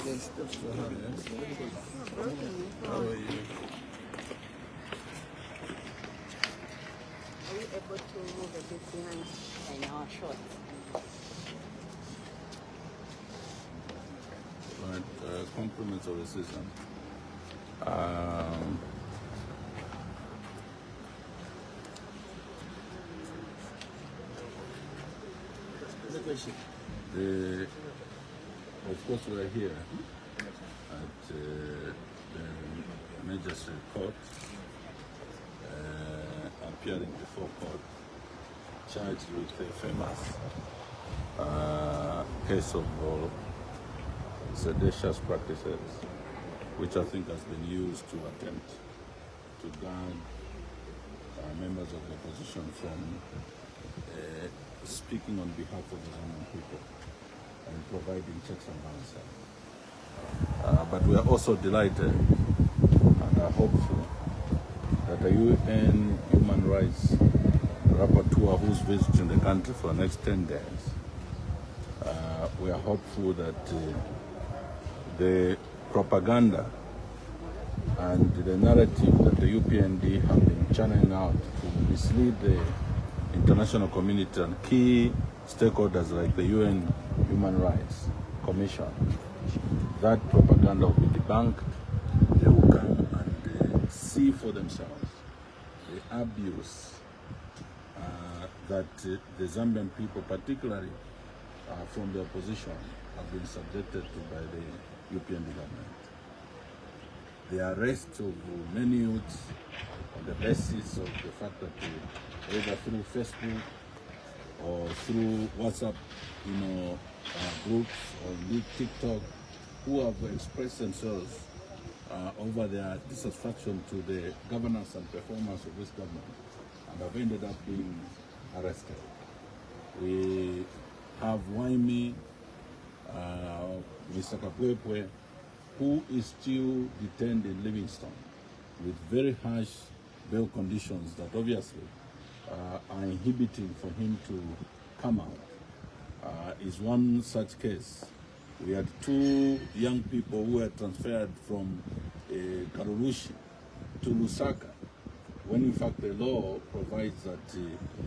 Yes, that's the hard. How are you? Are you able to move a bit behind? I know, short. Right, compliments of the season. Of course, we are here at the Magistrate Court, appearing before court, charged with a famous case of seditious practices, which I think has been used to attempt to guard members of the opposition from speaking on behalf of the Zambian people and providing checks and balances. But we are also delighted and are hopeful that the UN Human Rights Rapporteur, who's visiting the country for the next 10 days, we are hopeful that the propaganda and the narrative that the UPND have been channeling out to mislead the international community and key stakeholders like the UN Human Rights Commission, that propaganda will be debunked. They will come and see for themselves the abuse that the Zambian people, particularly from the opposition, have been subjected to by the UPND government. The arrest of many youths on the basis of the fact that either through Facebook or through WhatsApp, groups or TikTok, who have expressed themselves over their dissatisfaction to the governance and performance of this government and have ended up being arrested. We have Waimi, Mr. Kapwepwe, who is still detained in Livingstone with very harsh bail conditions that obviously are inhibiting for him to come out. Is one such case. We had two young people who were transferred from Karurushi to Lusaka, when in fact the law provides that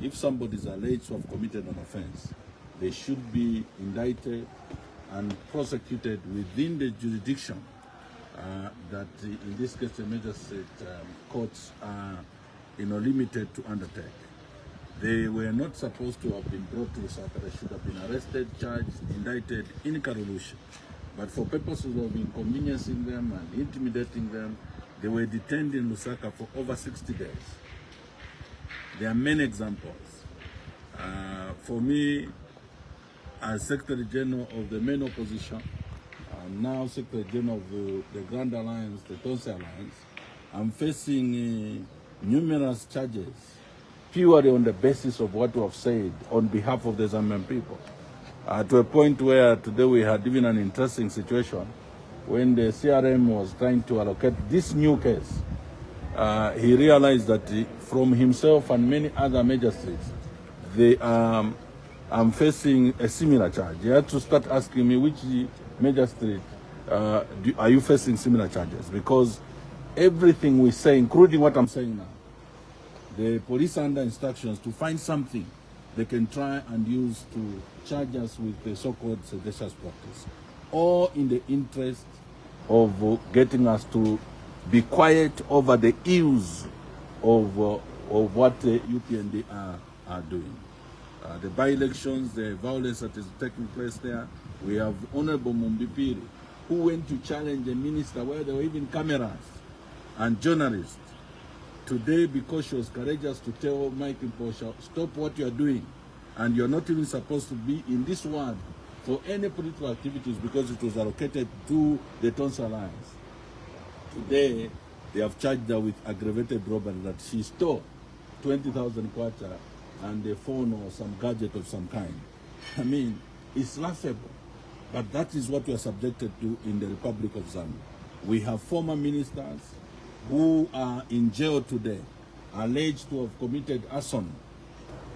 if somebody is alleged to have committed an offense, they should be indicted and prosecuted within the jurisdiction that in this case the magistrate courts are limited to undertake. They were not supposed to have been brought to Lusaka. They should have been arrested, charged, indicted in Karurushi. But for purposes of inconveniencing them and intimidating them, they were detained in Lusaka for over 60 days. There are many examples. For me, as Secretary General of the main opposition, and now Secretary General of the Grand Alliance, the Tonse Alliance, I'm facing numerous charges purely on the basis of what we have said on behalf of the Zambian people. To a point where today we had even an interesting situation when the CRM was trying to allocate this new case. He realized that from himself and many other magistrates, I'm facing a similar charge. He had to start asking me which magistrate are you facing similar charges, because everything we say, including what I'm saying now, the police are under instructions to find something they can try and use to charge us with the so-called seditious practice, all in the interest of getting us to be quiet over the ills of what the UPND are doing. The by-elections, the violence that is taking place there. We have Honorable Mumbipiri, who went to challenge a minister where there were even cameras and journalists. Today, because she was courageous to tell Mike Mposha, stop what you are doing, and you're not even supposed to be in this ward for any political activities because it was allocated to the Tonsa Alliance. Today, they have charged her with aggravated robbery that she stole 20,000 kwacha and a phone or some gadget of some kind. I mean, it's laughable, but that is what we are subjected to in the Republic of Zambia. We have former ministers who are in jail today, alleged to have committed arson,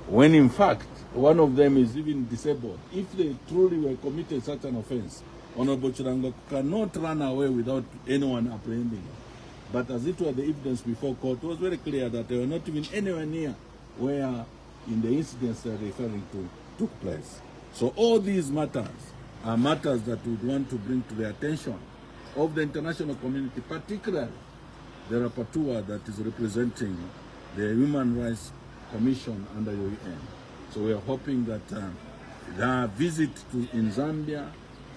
when in fact, one of them is even disabled. If they truly were committed such an offense, Honorable Chiranga cannot run away without anyone apprehending him. But as it were the evidence before court, it was very clear that they were not even anywhere near where in the incidents they're referring to took place. So all these matters are matters that we want to bring to the attention of the international community, particularly the rapporteur that is representing the Human Rights Commission under the UN. So we are hoping that their visit in Zambia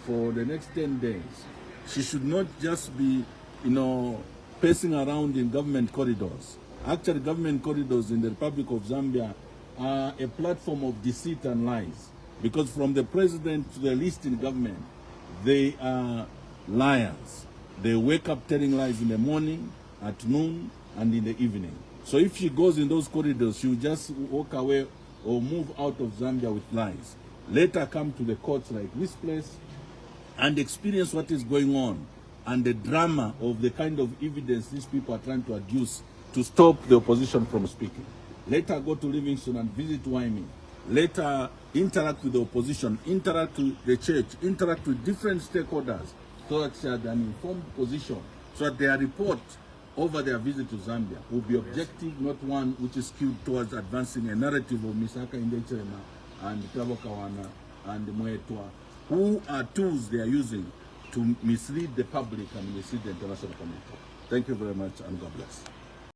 for the next 10 days, she should not just be, pacing around in government corridors. Actually, government corridors in the Republic of Zambia are a platform of deceit and lies. Because from the president to the least in government, they are liars. They wake up telling lies in the morning, at noon, and in the evening. So if she goes in those corridors, she will just walk away or move out of Zambia with lies. Later come to the courts like this place and experience what is going on and the drama of the kind of evidence these people are trying to adduce to stop the opposition from speaking. Later go to Livingston and visit Wyoming. Later interact with the opposition, interact with the church, interact with different stakeholders so that she had an informed position, so that their report over their visit to Zambia will be objective, not one which is skewed towards advancing a narrative of Misaka Indechema and Tabo Kawana and Mwetwa, who are tools they are using to mislead the public and mislead the international community. Thank you very much and God bless.